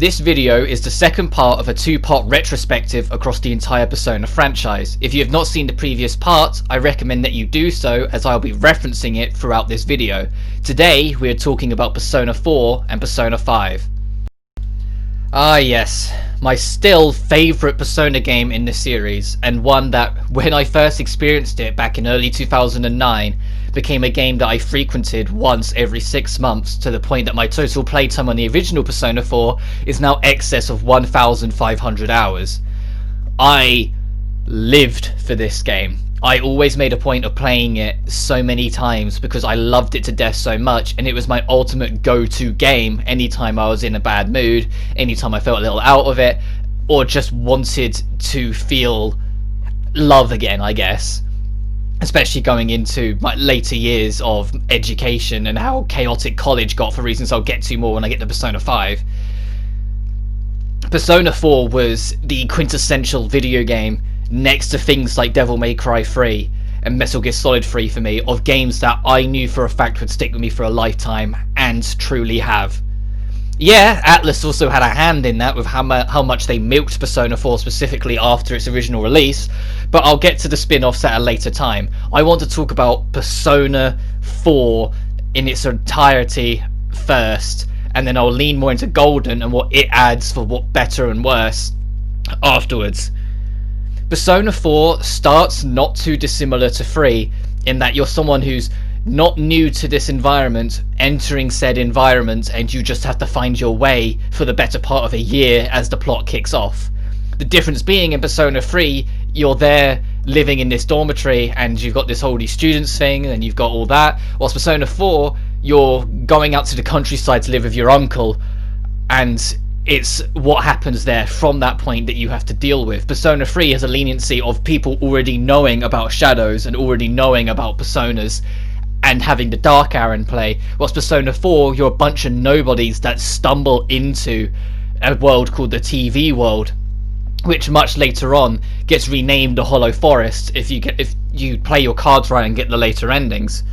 This video is the second part of a two-part retrospective across the entire Persona franchise. If you have not seen the previous part, I recommend that you do so, as I'll be referencing it throughout this video. Today we are talking about Persona 4 and Persona 5. Ah yes, my still favourite Persona game in the series, and one that, when I first experienced it back in early 2009, became a game that I frequented once every 6 months, to the point that my total playtime on the original Persona 4 is now excess of 1,500 hours. I lived for this game. I always made a point of playing it so many times because I loved it to death so much, and it was my ultimate go-to game anytime I was in a bad mood, anytime I felt a little out of it, or just wanted to feel love again, I guess. Especially going into my later years of education and how chaotic college got, for reasons I'll get to more when I get to Persona 5. Persona 4 was the quintessential video game, next to things like Devil May Cry 3 and Metal Gear Solid 3 for me, of games that I knew for a fact would stick with me for a lifetime, and truly have. Yeah, Atlas also had a hand in that with how much they milked Persona 4 specifically after its original release, but I'll get to the spin-offs at a later time. I want to talk about Persona 4 in its entirety first, and then I'll lean more into Golden and what it adds for what better and worse afterwards. Persona 4 starts not too dissimilar to 3, in that you're someone who's not new to this environment, entering said environment, and you just have to find your way for the better part of a year as the plot kicks off. The difference being, in Persona 3, you're there living in this dormitory and you've got this holy students thing and you've got all that, whilst Persona 4, you're going out to the countryside to live with your uncle, and it's what happens there from that point that you have to deal with. Persona 3 has a leniency of people already knowing about shadows and already knowing about personas and having the Dark Hour in play, whilst Persona 4, you're a bunch of nobodies that stumble into a world called the TV world, which much later on gets renamed the Hollow Forest if you play your cards right and get the later endings.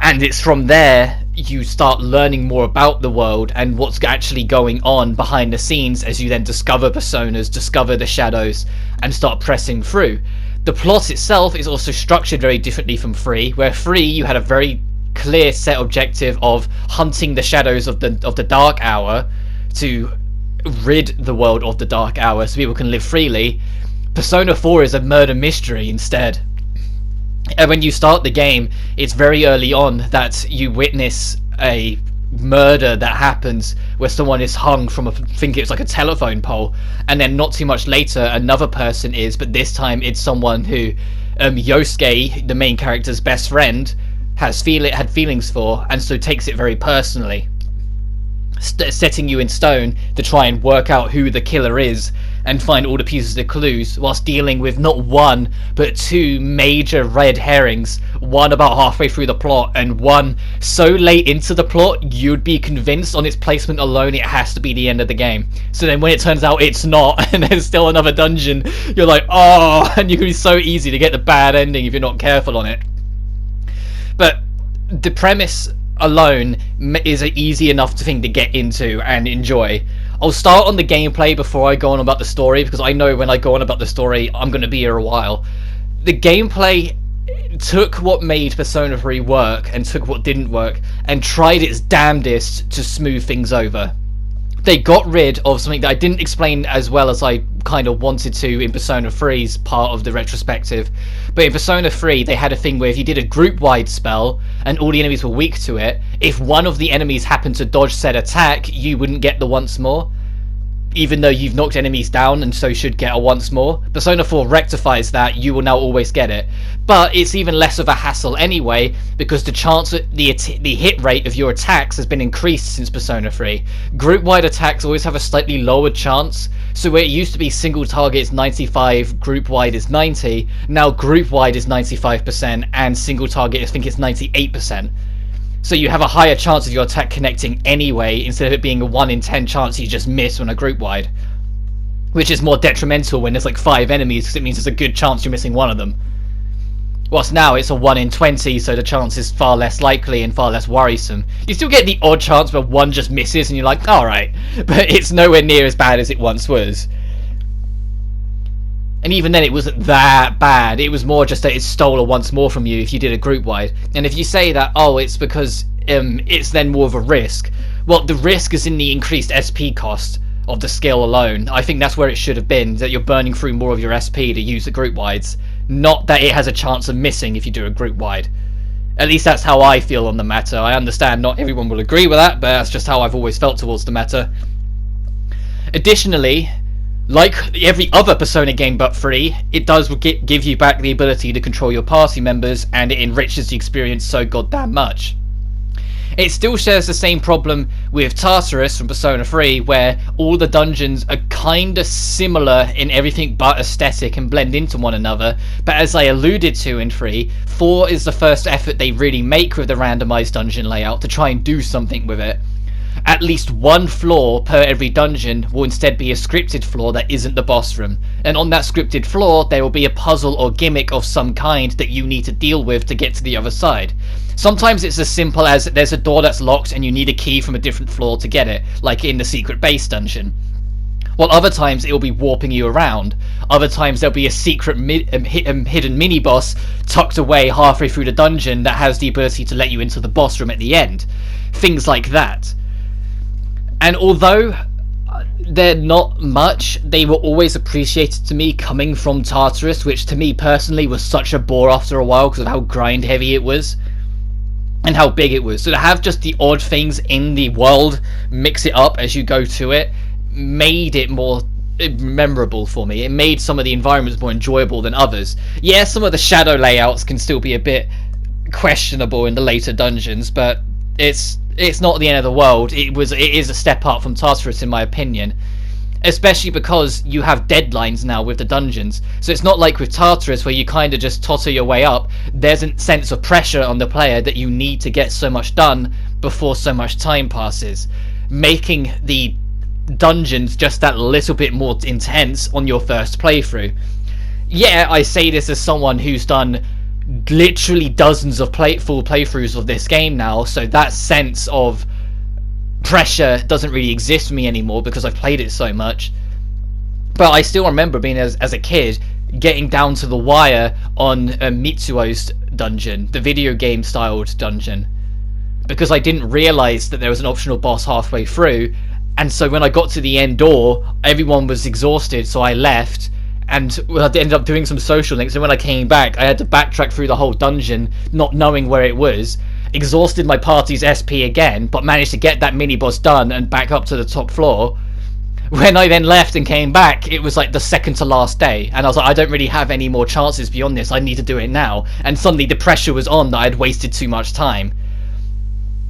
And it's from there you start learning more about the world and what's actually going on behind the scenes, as you then discover personas, discover the shadows, and start pressing through. The plot itself is also structured very differently from 3, where 3 you had a very clear set objective of hunting the shadows of the Dark Hour to rid the world of the Dark Hour so people can live freely. Persona 4 is a murder mystery instead. And when you start the game, it's very early on that you witness a murder that happens where someone is hung from I think it's like a telephone pole, and then not too much later another person is, but this time it's someone who Yosuke, the main character's best friend, had feelings for, and so takes it very personally, setting you in stone to try and work out who the killer is and find all the pieces of clues, whilst dealing with not one but 2 major red herrings, one about halfway through the plot and one so late into the plot you'd be convinced on its placement alone it has to be the end of the game. So then when it turns out it's not and there's still another dungeon, you're like, oh, and you can be so easy to get the bad ending if you're not careful on it. But the premise alone is an easy enough thing to get into and enjoy. I'll start on the gameplay before I go on about the story, because I know when I go on about the story I'm going to be here a while. The gameplay took what made Persona 3 work and took what didn't work and tried its damnedest to smooth things over. They got rid of something that I didn't explain as well as I kind of wanted to in Persona 3's part of the retrospective, but in Persona 3 they had a thing where if you did a group-wide spell and all the enemies were weak to it, if one of the enemies happened to dodge said attack, you wouldn't get the once more, even though you've knocked enemies down and so should get a once more. Persona 4 rectifies that, you will now always get it. But it's even less of a hassle anyway, because the chance that the hit rate of your attacks has been increased since Persona 3. Group-wide attacks always have a slightly lower chance, so where it used to be single target is 95, group-wide is 90, now group-wide is 95%, and single target I think it's 98%. So you have a higher chance of your attack connecting anyway, instead of it being a 1 in 10 chance you just miss on a group wide. Which is more detrimental when there's like 5 enemies, because it means there's a good chance you're missing one of them. Whilst now it's a 1 in 20, so the chance is far less likely and far less worrisome. You still get the odd chance where one just misses and you're like, alright, but it's nowhere near as bad as it once was. And even then it wasn't that bad, it was more just that it stole it once more from you if you did a group wide. And if you say that, oh, it's because it's then more of a risk, well, the risk is in the increased SP cost of the skill alone. I think that's where it should have been, that you're burning through more of your SP to use the group wides, not that it has a chance of missing if you do a group wide. At least that's how I feel on the matter. I understand not everyone will agree with that, but that's just how I've always felt towards the matter. Additionally, like every other Persona game but free, it does give you back the ability to control your party members, and it enriches the experience so goddamn much. It still shares the same problem with Tartarus from Persona 3, where all the dungeons are kinda similar in everything but aesthetic and blend into one another, but as I alluded to in 3, 4 is the first effort they really make with the randomized dungeon layout to try and do something with it. At least one floor per every dungeon will instead be a scripted floor that isn't the boss room, and on that scripted floor there will be a puzzle or gimmick of some kind that you need to deal with to get to the other side. Sometimes it's as simple as there's a door that's locked and you need a key from a different floor to get it, like in the secret base dungeon. While other times it will be warping you around. Other times there'll be a secret hidden mini-boss tucked away halfway through the dungeon that has the ability to let you into the boss room at the end. Things like that. And although they're not much, they were always appreciated to me coming from Tartarus, which to me personally was such a bore after a while because of how grind heavy it was and how big it was. So to have just the odd things in the world mix it up as you go to it made it more memorable for me. It made some of the environments more enjoyable than others. Yeah, some of the shadow layouts can still be a bit questionable in the later dungeons, but it's not the end of the world. It is a step up from Tartarus in my opinion, especially because you have deadlines now with the dungeons. So it's not like with Tartarus where you kind of just totter your way up. There's a sense of pressure on the player that you need to get so much done before so much time passes, making the dungeons just that little bit more intense on your first playthrough. Yeah, I say this as someone who's done literally dozens of full playthroughs of this game now, so that sense of pressure doesn't really exist for me anymore because I've played it so much. But I still remember being as a kid getting down to the wire on Mitsuo's dungeon, the video game styled dungeon, because I didn't realise that there was an optional boss halfway through, and so when I got to the end door everyone was exhausted, so I left and I ended up doing some social links, and when I came back I had to backtrack through the whole dungeon not knowing where it was, exhausted my party's SP again, but managed to get that mini boss done and back up to the top floor. When I then left and came back, it was like the second to last day, and I was like, I don't really have any more chances beyond this, I need to do it now. And suddenly the pressure was on that I'd wasted too much time.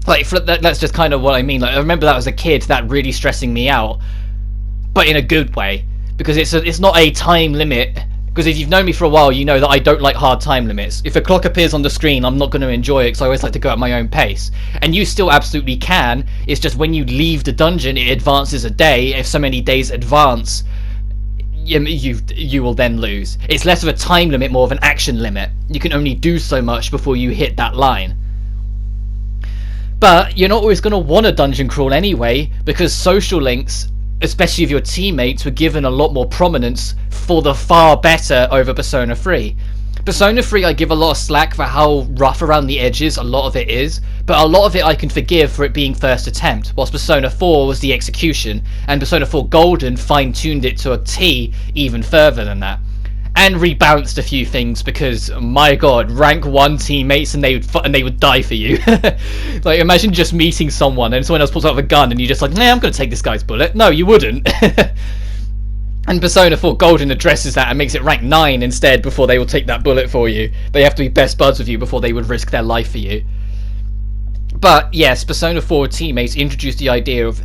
Like, that's just kind of what I mean. Like, I remember that as a kid, that really stressing me out, but in a good way, because it's not a time limit. Because if you've known me for a while, you know that I don't like hard time limits. If a clock appears on the screen, I'm not going to enjoy it because I always like to go at my own pace. And you still absolutely can. It's just when you leave the dungeon, it advances a day. If so many days advance, you will then lose. It's less of a time limit, more of an action limit. You can only do so much before you hit that line. But you're not always going to want a dungeon crawl anyway, because social links, especially if your teammates, were given a lot more prominence for the far better over Persona 3. Persona 3 I give a lot of slack for how rough around the edges a lot of it is, but a lot of it I can forgive for it being first attempt, whilst Persona 4 was the execution, and Persona 4 Golden fine-tuned it to a T even further than that. And rebalanced a few things, because my god, rank 1 teammates and they would die for you. Like, imagine just meeting someone and someone else pulls out a gun and you're just like, nah, I'm gonna take this guy's bullet. No, you wouldn't. And Persona 4 Golden addresses that and makes it rank 9 instead before they will take that bullet for you. They have to be best buds with you before they would risk their life for you. But yes, Persona 4 teammates introduced the idea of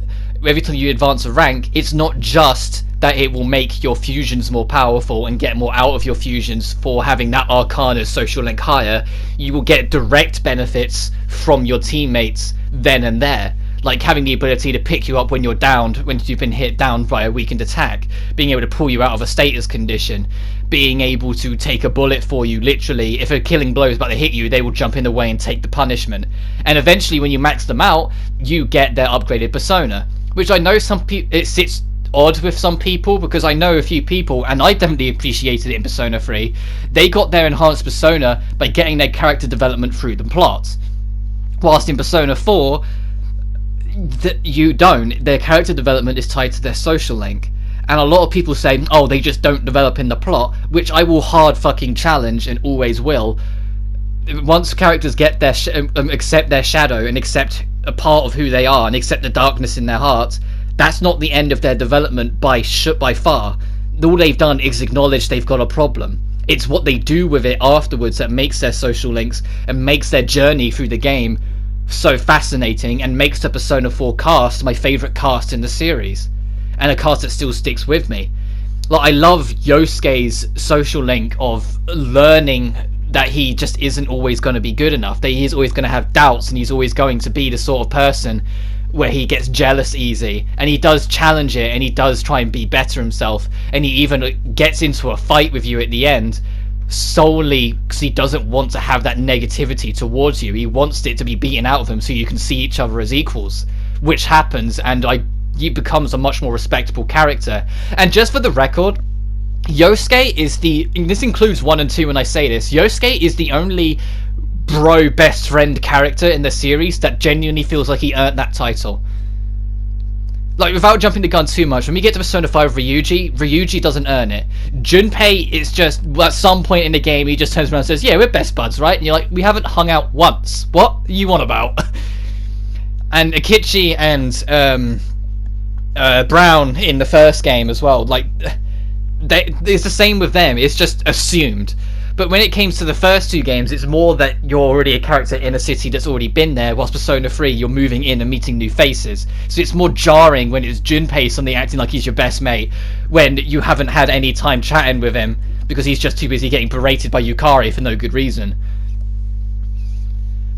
every time you advance a rank, it's not just that it will make your fusions more powerful and get more out of your fusions for having that Arcana's social link higher. You will get direct benefits from your teammates then and there. like having the ability to pick you up when you're downed, when you've been hit down by a weakened attack, being able to pull you out of a status condition, being able to take a bullet for you, literally. If a killing blow is about to hit you, they will jump in the way and take the punishment. And eventually, when you max them out, you get their upgraded persona, which I know some people, it sits odd with some people, because I know a few people, and I definitely appreciated it in Persona 3, they got their enhanced persona by getting their character development through the plot. Whilst in Persona 4, you don't. Their character development is tied to their social link. And a lot of people say, oh, they just don't develop in the plot, which I will hard fucking challenge and always will. Once characters get their accept their shadow and accept a part of who they are and accept the darkness in their hearts, that's not the end of their development by far. All they've done is acknowledge they've got a problem. It's what they do with it afterwards that makes their social links and makes their journey through the game so fascinating, and makes the Persona 4 cast my favourite cast in the series, and a cast that still sticks with me. Like, I love Yosuke's social link of learning that he just isn't always going to be good enough, that he's always going to have doubts, and he's always going to be the sort of person where he gets jealous easy, and he does challenge it, and he does try and be better himself, and he even gets into a fight with you at the end solely because he doesn't want to have that negativity towards you. He wants it to be beaten out of him so you can see each other as equals, which happens, and he becomes a much more respectable character. And just for the record, Yosuke is and this includes 1 and 2 when I say this, Yosuke is the only bro best friend character in the series that genuinely feels like he earned that title. Like, without jumping the gun too much, when we get to Persona 5 Ryuji doesn't earn it. Junpei is just, at some point in the game, he just turns around and says, yeah, we're best buds, right? And you're like, we haven't hung out once. What are you on about? And Akichi and Brown in the first game as well, like, it's the same with them. It's just assumed. But when it came to the first 2 games, it's more that you're already a character in a city that's already been there, whilst Persona 3, you're moving in and meeting new faces. So it's more jarring when it's Junpei suddenly acting like he's your best mate, when you haven't had any time chatting with him, because he's just too busy getting berated by Yukari for no good reason.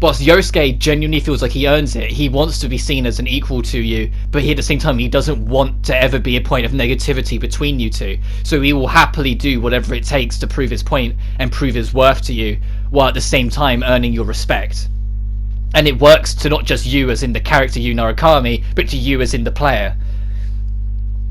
Whilst Yosuke genuinely feels like he earns it, he wants to be seen as an equal to you, but at the same time he doesn't want to ever be a point of negativity between you two. So he will happily do whatever it takes to prove his point and prove his worth to you, while at the same time earning your respect. And it works to not just you as in the character Yu Narukami, but to you as in the player.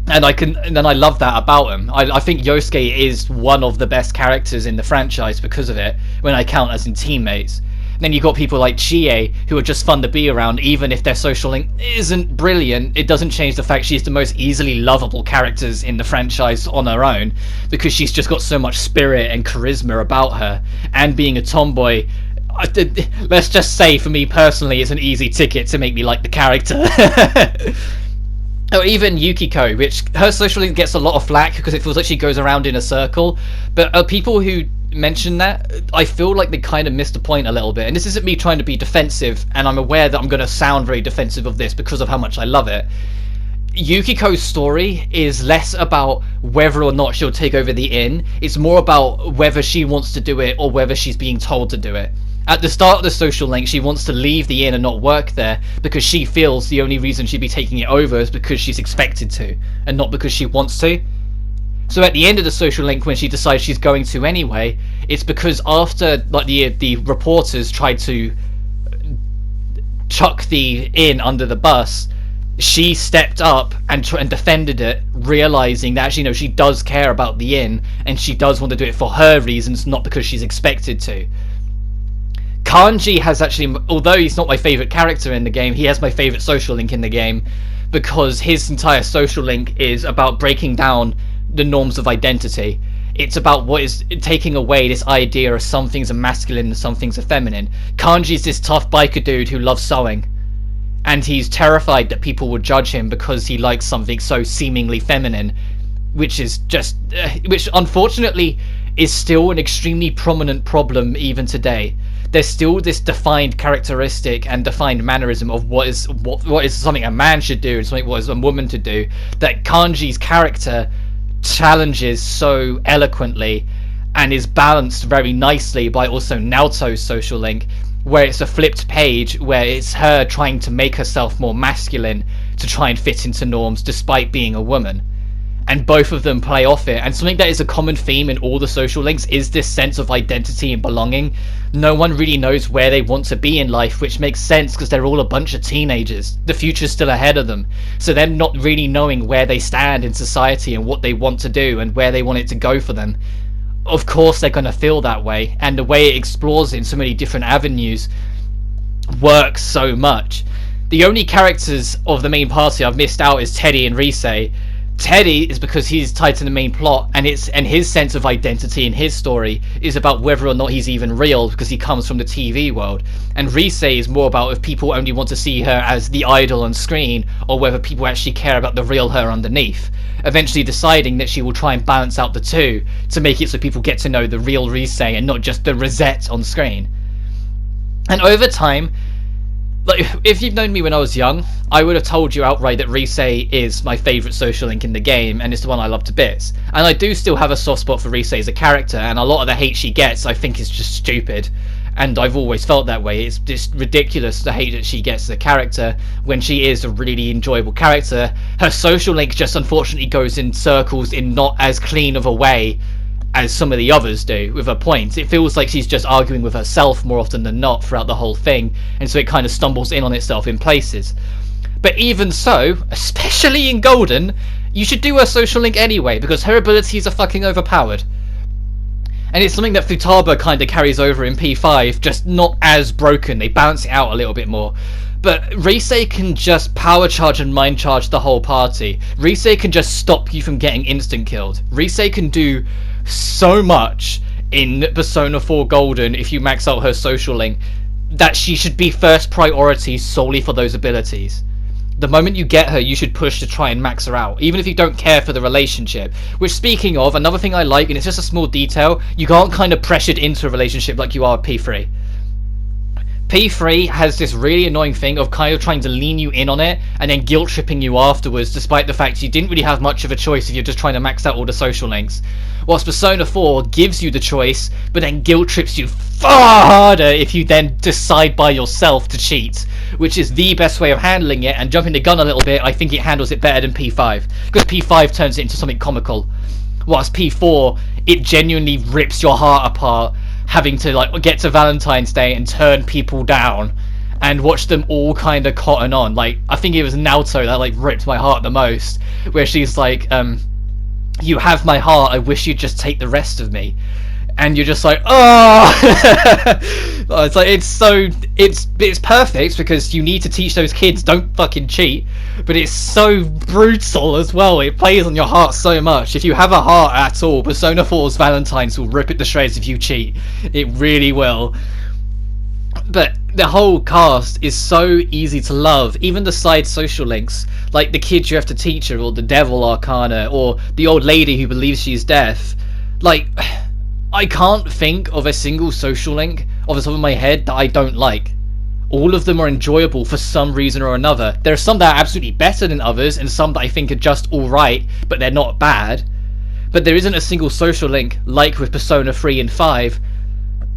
And I love that about him. I think Yosuke is one of the best characters in the franchise because of it, when I count as in teammates. Then you've got people like Chie, who are just fun to be around, even if their social link isn't brilliant. It doesn't change the fact she's the most easily lovable characters in the franchise on her own, because she's just got so much spirit and charisma about her. And being a tomboy, let's just say, for me personally, it's an easy ticket to make me like the character. Or even Yukiko, which her social link gets a lot of flack because it feels like she goes around in a circle. But people who mention that, I feel like they kind of missed the point a little bit. And this isn't me trying to be defensive, and I'm aware that I'm going to sound very defensive of this because of how much I love it. Yukiko's story is less about whether or not she'll take over the inn. It's more about whether she wants to do it or whether she's being told to do it. At the start of the social link, she wants to leave the inn and not work there because she feels the only reason she'd be taking it over is because she's expected to, and not because she wants to. So at the end of the social link, when she decides she's going to anyway, it's because after like the reporters tried to chuck the inn under the bus, she stepped up and defended it, realizing that actually, no, she does care about the inn and she does want to do it for her reasons, not because she's expected to. Kanji has actually, although he's not my favourite character in the game, he has my favourite social link in the game, because his entire social link is about breaking down the norms of identity. It's about what is taking away this idea of some things are masculine and some things are feminine. Kanji's this tough biker dude who loves sewing, and he's terrified that people will judge him because he likes something so seemingly feminine, which is just which unfortunately is still an extremely prominent problem even today. There's still this defined characteristic and defined mannerism of what is something a man should do and something what is a woman to do, that Kanji's character challenges so eloquently and is balanced very nicely by also Naoto's social link, where it's a flipped page where it's her trying to make herself more masculine to try and fit into norms despite being a woman. And both of them play off it, and something that is a common theme in all the social links is this sense of identity and belonging. No one really knows where they want to be in life, which makes sense because they're all a bunch of teenagers. The future's still ahead of them, so them not really knowing where they stand in society and what they want to do and where they want it to go for them, of course they're going to feel that way, and the way it explores in so many different avenues works so much. The only characters of the main party I've missed out is Teddy and Rise. Teddy is because he's tied to the main plot, and his sense of identity in his story is about whether or not he's even real because he comes from the TV world. And Rise is more about if people only want to see her as the idol on screen or whether people actually care about the real her underneath, eventually deciding that she will try and balance out the two to make it so people get to know the real Rise and not just the Rosette on screen. And over time, like, if you've known me when I was young, I would have told you outright that Rise is my favourite social link in the game, and it's the one I love to bits. And I do still have a soft spot for Rise as a character, and a lot of the hate she gets I think is just stupid. And I've always felt that way. It's just ridiculous, the hate that she gets as a character, when she is a really enjoyable character. Her social link just unfortunately goes in circles in not as clean of a way as some of the others do with her points. It feels like she's just arguing with herself more often than not throughout the whole thing, and so it kind of stumbles in on itself in places. But even so, especially in Golden, you should do her social link anyway, because her abilities are fucking overpowered. And it's something that Futaba kind of carries over in P5, just not as broken. They balance it out a little bit more. But Rise can just power charge and mind charge the whole party. Rise can just stop you from getting instant killed. Rise can do so much in Persona 4 Golden if you max out her social link that she should be first priority solely for those abilities. The moment you get her, you should push to try and max her out, even if you don't care for the relationship. Which, speaking of, another thing I like, and it's just a small detail, you aren't kind of pressured into a relationship like you are with P3. P3 has this really annoying thing of kind of trying to lean you in on it and then guilt tripping you afterwards, despite the fact you didn't really have much of a choice if you're just trying to max out all the social links. Whilst Persona 4 gives you the choice, but then guilt trips you far harder if you then decide by yourself to cheat, which is the best way of handling it. And jumping the gun a little bit, I think it handles it better than P5, because P5 turns it into something comical, whilst P4, it genuinely rips your heart apart, having to like get to Valentine's Day and turn people down and watch them all kind of cotton on. Like, I think it was Naoto that like ripped my heart the most, where she's like, you have my heart, I wish you'd just take the rest of me. And you're just like, oh. It's like, it's perfect because you need to teach those kids don't fucking cheat, but it's so brutal as well. It plays on your heart so much. If you have a heart at all, Persona 4's Valentine's will rip it to shreds if you cheat. It really will. But the whole cast is so easy to love. Even the side social links, like the kid you have to teach her, or the devil arcana, or the old lady who believes she's deaf. Like, I can't think of a single social link off the top of my head that I don't like. All of them are enjoyable for some reason or another. There are some that are absolutely better than others, and some that I think are just alright, but they're not bad. But there isn't a single social link, like with Persona 3 and 5,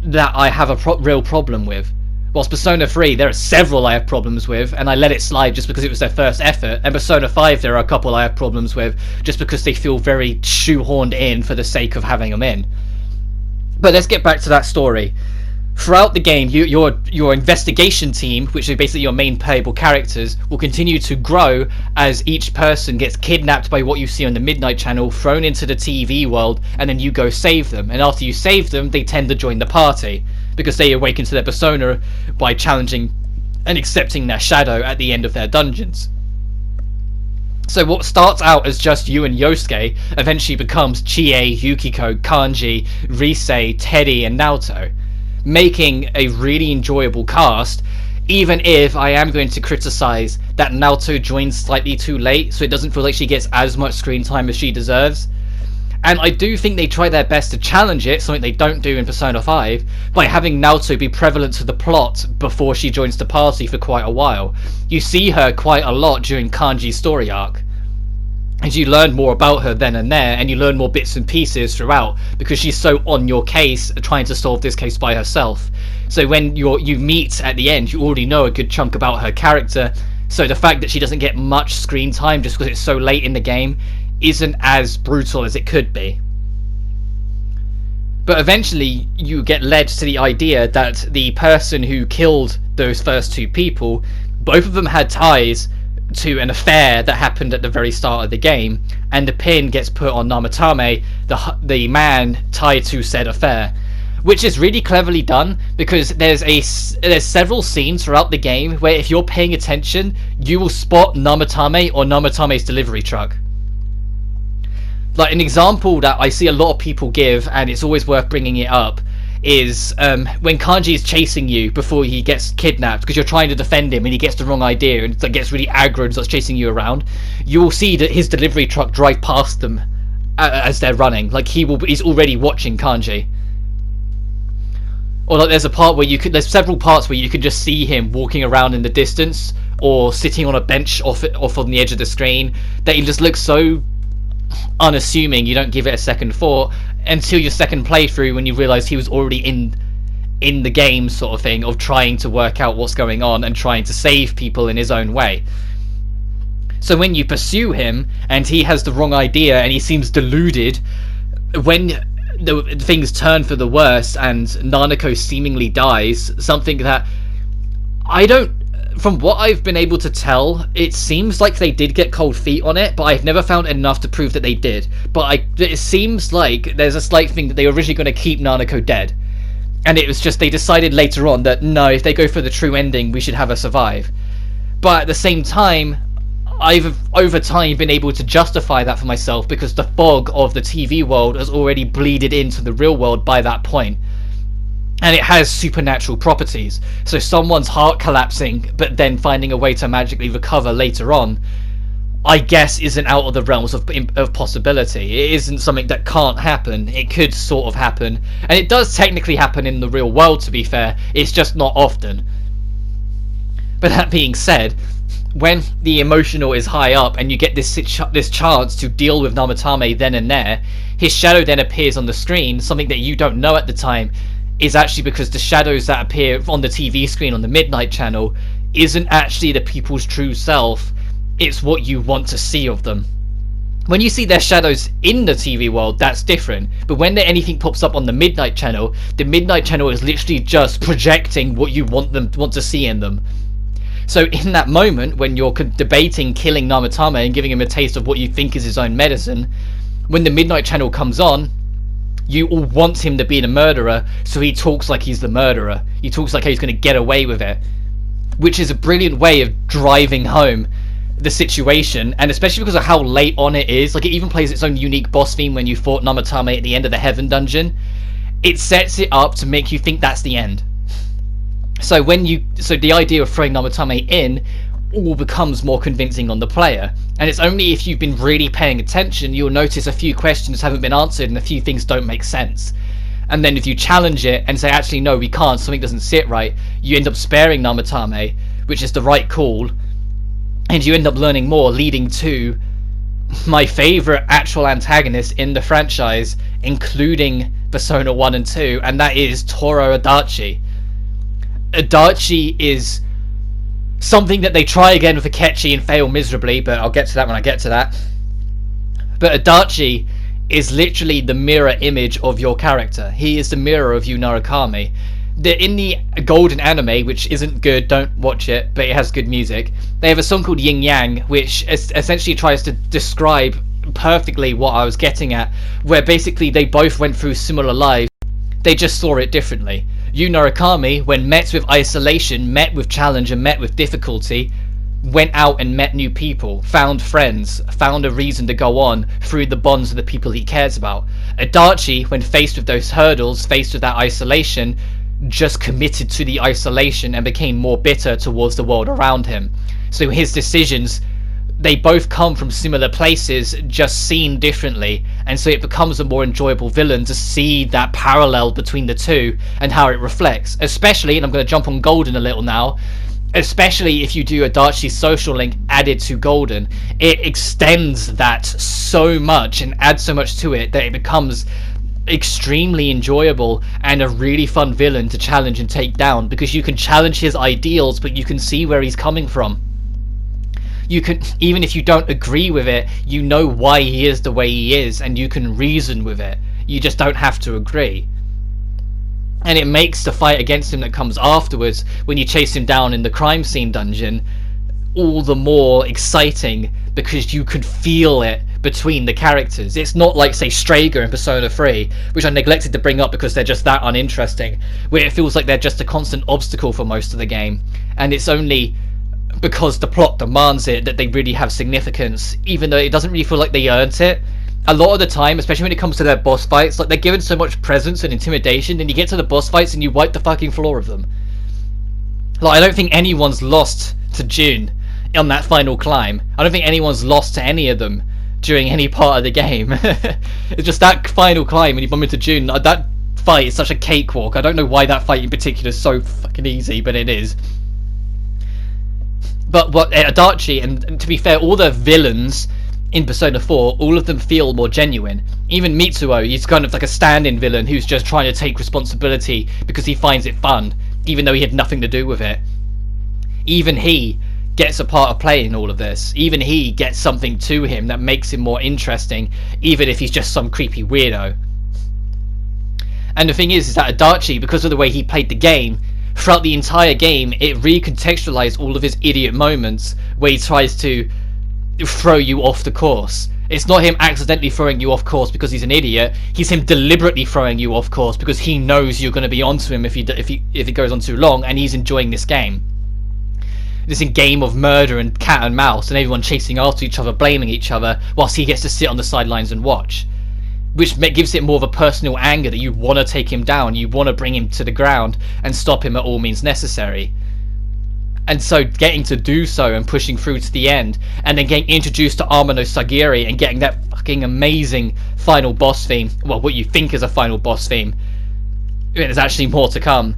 that I have a real problem with. Whilst Persona 3, there are several I have problems with, and I let it slide just because it was their first effort. And Persona 5, there are a couple I have problems with, just because they feel very shoehorned in for the sake of having them in. But let's get back to that story. Throughout the game, your investigation team, which are basically your main playable characters, will continue to grow as each person gets kidnapped by what you see on the Midnight Channel, thrown into the TV world, and then you go save them. And after you save them, they tend to join the party, because they awaken to their persona by challenging and accepting their shadow at the end of their dungeons. So what starts out as just you and Yosuke eventually becomes Chie, Yukiko, Kanji, Rise, Teddy, and Naoto, making a really enjoyable cast, even if I am going to criticize that Naoto joins slightly too late, so it doesn't feel like she gets as much screen time as she deserves. And I do think they try their best to challenge it, something they don't do in Persona 5, by having Naoto be prevalent to the plot before she joins the party for quite a while. You see her quite a lot during Kanji's story arc. And you learn more about her then and there, and you learn more bits and pieces throughout, because she's so on your case, trying to solve this case by herself. So when you meet at the end, you already know a good chunk about her character, so the fact that she doesn't get much screen time just because it's so late in the game isn't as brutal as it could be. But eventually you get led to the idea that the person who killed those first two people, both of them had ties to an affair that happened at the very start of the game, and the pin gets put on Namatame, the man tied to said affair, which is really cleverly done, because there's several scenes throughout the game where if you're paying attention, you will spot Namatame or Namatame's delivery truck. Like, an example that I see a lot of people give, and it's always worth bringing it up, is when Kanji is chasing you before he gets kidnapped, because you're trying to defend him and he gets the wrong idea and gets really aggro and starts chasing you around. You will see that his delivery truck drive past them as they're running. Like, he's already watching Kanji. Or like, there's several parts where you can just see him walking around in the distance, or sitting on a bench off on the edge of the screen, that he just looks so unassuming you don't give it a second thought until your second playthrough, when you realise he was already in the game, sort of thing, of trying to work out what's going on and trying to save people in his own way. So when you pursue him and he has the wrong idea and he seems deluded, when the things turn for the worse and Nanako seemingly dies, something that from what I've been able to tell, it seems like they did get cold feet on it, but I've never found enough to prove that they did. But it seems like there's a slight thing that they were originally going to keep Nanako dead, and it was just they decided later on that no, if they go for the true ending, we should have her survive. But at the same time, I've over time been able to justify that for myself, because the fog of the TV world has already bleeded into the real world by that point. And it has supernatural properties, so someone's heart collapsing but then finding a way to magically recover later on, I guess, isn't out of the realms of possibility. It isn't something that can't happen. It could sort of happen, and it does technically happen in the real world, to be fair. It's just not often. But that being said, when the emotional is high up and you get this chance to deal with Namatame then and there, his shadow then appears on the screen, something that you don't know at the time is actually because the shadows that appear on the TV screen on the Midnight Channel isn't actually the people's true self, it's what you want to see of them. When you see their shadows in the TV world, that's different, but when anything pops up on the Midnight Channel, the Midnight Channel is literally just projecting what you want to see in them. So in that moment, when you're debating killing Namatame and giving him a taste of what you think is his own medicine, when the Midnight Channel comes on, you all want him to be the murderer, so he talks like he's the murderer. He talks like he's going to get away with it, which is a brilliant way of driving home the situation, and especially because of how late on it is. Like, it even plays its own unique boss theme when you fought Namatame at the end of the Heaven dungeon. It sets it up to make you think that's the end. So the idea of throwing Namatame in all becomes more convincing on the player, and it's only if you've been really paying attention you'll notice a few questions haven't been answered and a few things don't make sense. And then if you challenge it and say, actually no, we can't, something doesn't sit right, you end up sparing Namatame, which is the right call, and you end up learning more, leading to my favourite actual antagonist in the franchise, including Persona 1 and 2, and that is Toru Adachi. Adachi is something that they try again with Akechi and fail miserably, but I'll get to that when I get to that. But Adachi is literally the mirror image of your character. He is the mirror of you, Narukami. In the Golden anime, which isn't good, don't watch it, but it has good music, they have a song called Yin Yang, which essentially tries to describe perfectly what I was getting at, where basically they both went through similar lives, they just saw it differently. Yu Narukami, when met with isolation, met with challenge and met with difficulty, went out and met new people, found friends, found a reason to go on through the bonds of the people he cares about. Adachi, when faced with those hurdles, faced with that isolation, just committed to the isolation and became more bitter towards the world around him. So his decisions, they both come from similar places, just seen differently, and so it becomes a more enjoyable villain to see that parallel between the two and how it reflects. Especially, and I'm going to jump on Golden a little now, especially if you do Adachi's social link added to Golden. It extends that so much and adds so much to it that it becomes extremely enjoyable and a really fun villain to challenge and take down, because you can challenge his ideals, but you can see where he's coming from. You can, even if you don't agree with it, you know why he is the way he is, and you can reason with it. You just don't have to agree. And it makes the fight against him that comes afterwards, when you chase him down in the crime scene dungeon, all the more exciting, because you could feel it between the characters. It's not like, say, Strager in Persona 3, which I neglected to bring up because they're just that uninteresting, where it feels like they're just a constant obstacle for most of the game, and it's only because the plot demands it that they really have significance, even though it doesn't really feel like they earned it. A lot of the time, especially when it comes to their boss fights, like, they're given so much presence and intimidation, and you get to the boss fights and you wipe the fucking floor of them. Like, I don't think anyone's lost to June on that final climb. I don't think anyone's lost to any of them during any part of the game. It's just that final climb when you bump into June, that fight is such a cakewalk. I don't know why that fight in particular is so fucking easy, but it is. But what Adachi, and to be fair, all the villains in Persona 4, all of them feel more genuine. Even Mitsuo, he's kind of like a stand-in villain who's just trying to take responsibility because he finds it fun, even though he had nothing to do with it. Even he gets a part of play in all of this. Even he gets something to him that makes him more interesting, even if he's just some creepy weirdo. And the thing is that Adachi, because of the way he played the game, throughout the entire game, it recontextualized all of his idiot moments where he tries to throw you off the course. It's not him accidentally throwing you off course because he's an idiot. He's him deliberately throwing you off course because he knows you're going to be onto him if it goes on too long, and he's enjoying this game. This game of murder and cat and mouse, and everyone chasing after each other, blaming each other, whilst he gets to sit on the sidelines and watch. Which gives it more of a personal anger that you want to take him down, you want to bring him to the ground and stop him at all means necessary. And so getting to do so and pushing through to the end, and then getting introduced to Amano Sagiri and getting that fucking amazing final boss theme, well, what you think is a final boss theme, there's actually more to come,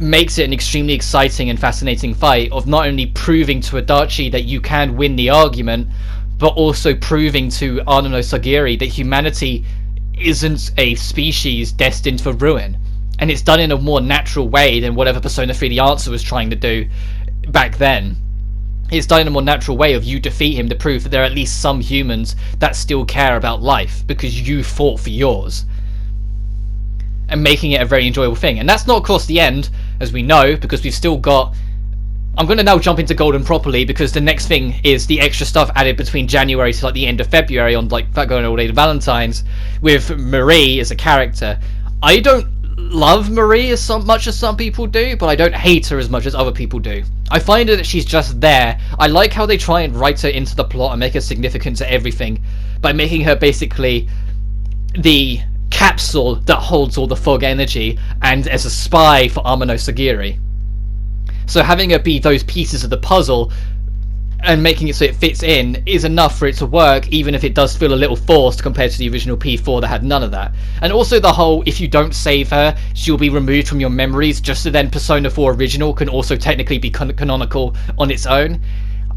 makes it an extremely exciting and fascinating fight of not only proving to Adachi that you can win the argument, but also proving to Amano Sagiri that humanity isn't a species destined for ruin. And it's done in a more natural way than whatever Persona 3 The Answer was trying to do back then. It's done in a more natural way of you defeat him to prove that there are at least some humans that still care about life because you fought for yours, and making it a very enjoyable thing. And that's not, of course, the end, as we know, because we've still got... I'm going to now jump into Golden properly, because the next thing is the extra stuff added between January to like the end of February on like that going all day to Valentine's, with Marie as a character. I don't love Marie as much as some people do, but I don't hate her as much as other people do. I find that she's just there. I like how they try and write her into the plot and make her significant to everything by making her basically the capsule that holds all the fog energy, and as a spy for Amano Sagiri. So having her be those pieces of the puzzle and making it so it fits in is enough for it to work, even if it does feel a little forced compared to the original P4 that had none of that. And also the whole, if you don't save her, she'll be removed from your memories, just so then Persona 4 Original can also technically be canonical on its own,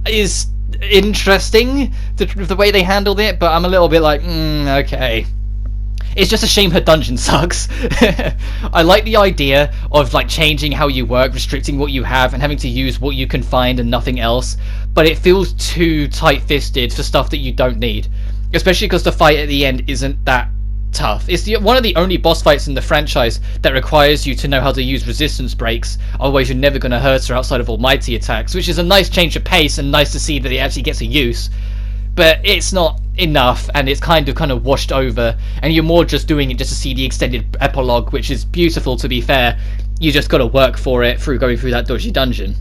is interesting, the way they handled it, but I'm a little bit like, okay. It's just a shame her dungeon sucks. I like the idea of like changing how you work, restricting what you have, and having to use what you can find and nothing else, but it feels too tight-fisted for stuff that you don't need, especially because the fight at the end isn't that tough. It's one of the only boss fights in the franchise that requires you to know how to use resistance breaks, otherwise you're never going to hurt her outside of almighty attacks, which is a nice change of pace and nice to see that it actually gets a use. But it's not enough, and it's kind of washed over, and you're more just doing it just to see the extended epilogue, which is beautiful, to be fair. You just gotta work for it through going through that dodgy dungeon.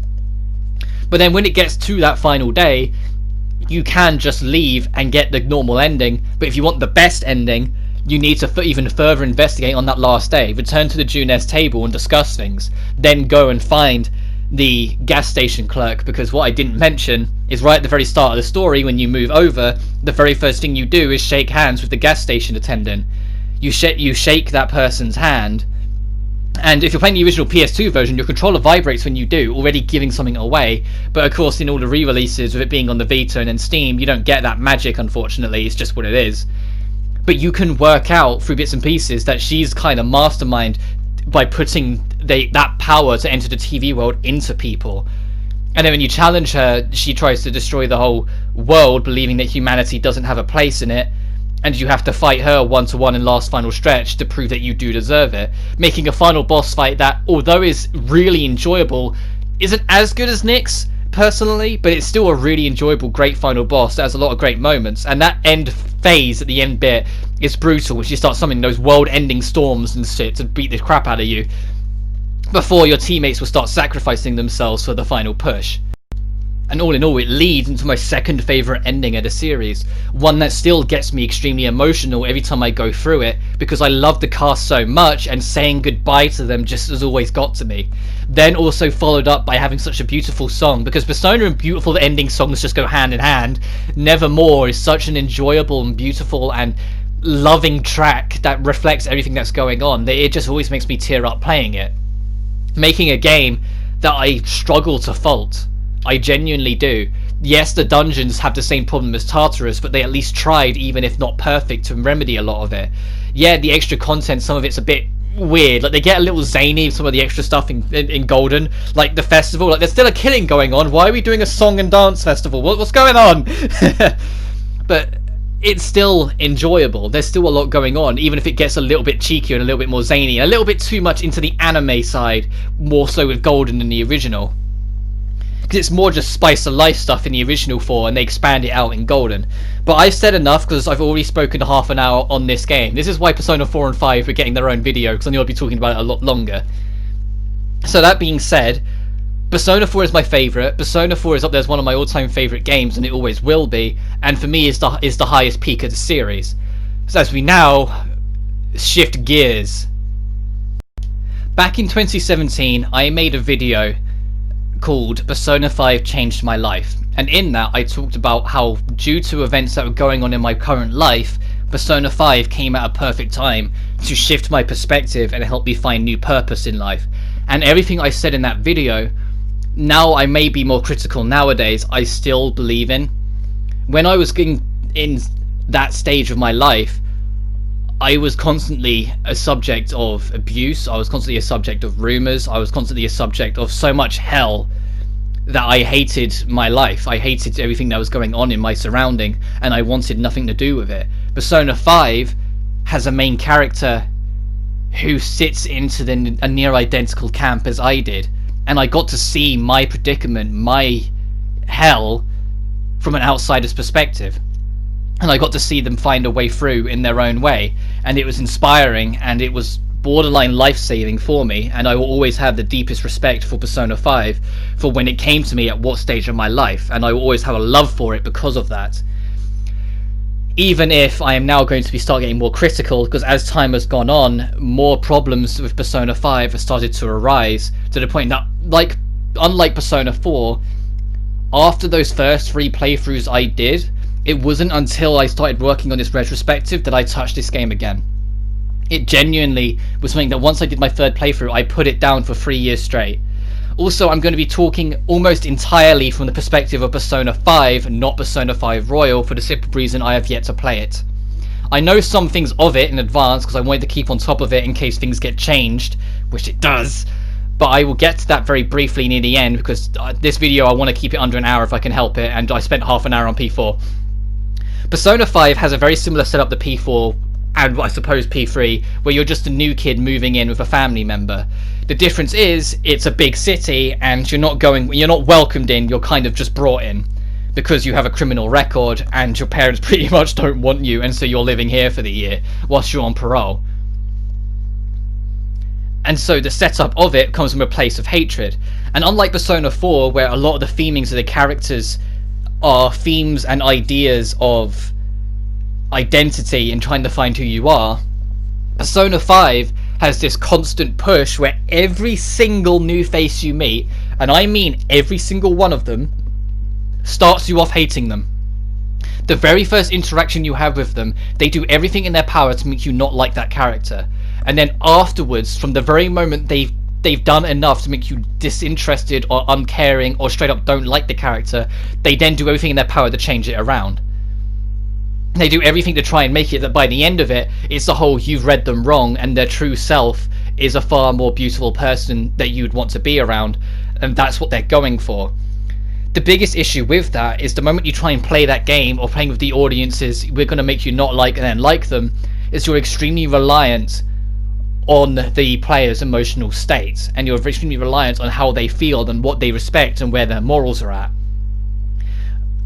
But then when it gets to that final day, you can just leave and get the normal ending, but if you want the best ending, you need to even further investigate on that last day, return to the Junes table and discuss things, then go and find the gas station clerk, because what I didn't mention is right at the very start of the story, when you move over, the very first thing you do is shake hands with the gas station attendant. You shake that person's hand, And if you're playing the original PS2 version, your controller vibrates when you do, already giving something away. But of course, in all the re-releases, with it being on the Vita and then Steam, you don't get that magic, unfortunately. It's just what it is. But you can work out through bits and pieces that she's kind of mastermind by putting that power to enter the TV world into people. And then when you challenge her, she tries to destroy the whole world, believing that humanity doesn't have a place in it. And you have to fight her one-to-one in last final stretch to prove that you do deserve it. Making a final boss fight that, although is really enjoyable, isn't as good as Nick's, personally, but it's still a really enjoyable, great final boss that has a lot of great moments. And that end phase at the end bit is brutal, which you start summoning those world-ending storms and shit to beat the crap out of you, before your teammates will start sacrificing themselves for the final push. And all in all, it leads into my second favourite ending of the series, one that still gets me extremely emotional every time I go through it, because I love the cast so much, and saying goodbye to them just has always got to me. Then also followed up by having such a beautiful song, because Persona and beautiful ending songs just go hand in hand. Nevermore is such an enjoyable and beautiful and loving track that reflects everything that's going on, that it just always makes me tear up playing it. Making a game that I struggle to fault. I genuinely do. Yes, the dungeons have the same problem as Tartarus, but they at least tried, even if not perfect, to remedy a lot of it. Yeah, the extra content, some of it's a bit weird. Like, they get a little zany, some of the extra stuff in Golden. Like, the festival, like, there's still a killing going on. Why are we doing a song and dance festival? What's going on? But it's still enjoyable. There's still a lot going on, even if it gets a little bit cheeky and a little bit more zany, and a little bit too much into the anime side, more so with Golden than the original. Because it's more just spice of life stuff in the original 4, and they expand it out in Golden. But I've said enough, because I've already spoken half an hour on this game. This is why Persona 4 and 5 are getting their own video, because I knew I'd be talking about it a lot longer. So that being said, Persona 4 is my favourite. Persona 4 is up there as one of my all-time favourite games, and it always will be. And for me, is the highest peak of the series. So as we now shift gears. Back in 2017, I made a video called Persona 5 Changed My Life, and in that I talked about how, due to events that were going on in my current life, Persona 5 came at a perfect time to shift my perspective and help me find new purpose in life. And everything I said in that video, now I may be more critical nowadays, I still believe in. When I was in that stage of my life, I was constantly a subject of abuse, I was constantly a subject of rumours, I was constantly a subject of so much hell that I hated my life. I hated everything that was going on in my surrounding, and I wanted nothing to do with it. Persona 5 has a main character who sits into a near identical camp as I did, and I got to see my predicament, my hell, from an outsider's perspective. And I got to see them find a way through in their own way, and it was inspiring, and it was borderline life-saving for me, and I will always have the deepest respect for Persona 5 for when it came to me at what stage of my life, and I will always have a love for it because of that. Even if I am now going to start getting more critical, because as time has gone on, more problems with Persona 5 have started to arise, to the point that, unlike Persona 4, after those first 3 playthroughs I did, it wasn't until I started working on this retrospective that I touched this game again. It genuinely was something that once I did my 3rd playthrough, I put it down for 3 years straight. Also, I'm going to be talking almost entirely from the perspective of Persona 5, not Persona 5 Royal, for the simple reason I have yet to play it. I know some things of it in advance, because I wanted to keep on top of it in case things get changed, which it does. But I will get to that very briefly near the end, because this video I want to keep it under an hour if I can help it, and I spent half an hour on P4. Persona 5 has a very similar setup to P4 and I suppose P3, where you're just a new kid moving in with a family member. The difference is it's a big city and you're not welcomed in, you're kind of just brought in because you have a criminal record and your parents pretty much don't want you, and so you're living here for the year whilst you're on parole. And so the setup of it comes from a place of hatred. And unlike Persona 4, where a lot of the themings of the characters are themes and ideas of identity and trying to find who you are, Persona 5 has this constant push where every single new face you meet, and I mean every single one of them, starts you off hating them. The very first interaction you have with them, they do everything in their power to make you not like that character. and then afterwards, from the very moment they've done enough to make you disinterested or uncaring or straight up don't like the character, they then do everything in their power to change it around. They do everything to try and make it that by the end of it, it's the whole you've read them wrong and their true self is a far more beautiful person that you'd want to be around, and that's what they're going for. The biggest issue with that is the moment you try and play that game, or playing with the audiences, we're going to make you not like and then like them, is you're extremely reliant on the player's emotional states, and you're extremely reliant on how they feel and what they respect and where their morals are at.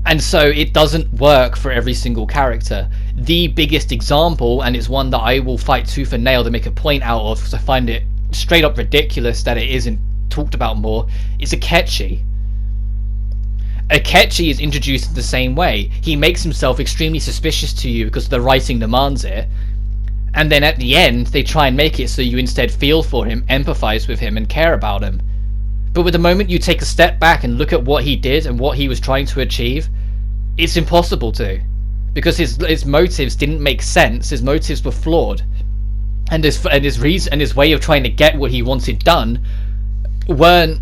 And so it doesn't work for every single character. The biggest example, and it's one that I will fight tooth and nail to make a point out of, because I find it straight up ridiculous that it isn't talked about more, is Akechi. Akechi is introduced the same way. He makes himself extremely suspicious to you because the writing demands it, and then at the end they try and make it so you instead feel for him, empathize with him, and care about him. But with the moment you take a step back and look at what he did and what he was trying to achieve, it's impossible to, because his motives didn't make sense. His motives were flawed, and his reason and his way of trying to get what he wanted done weren't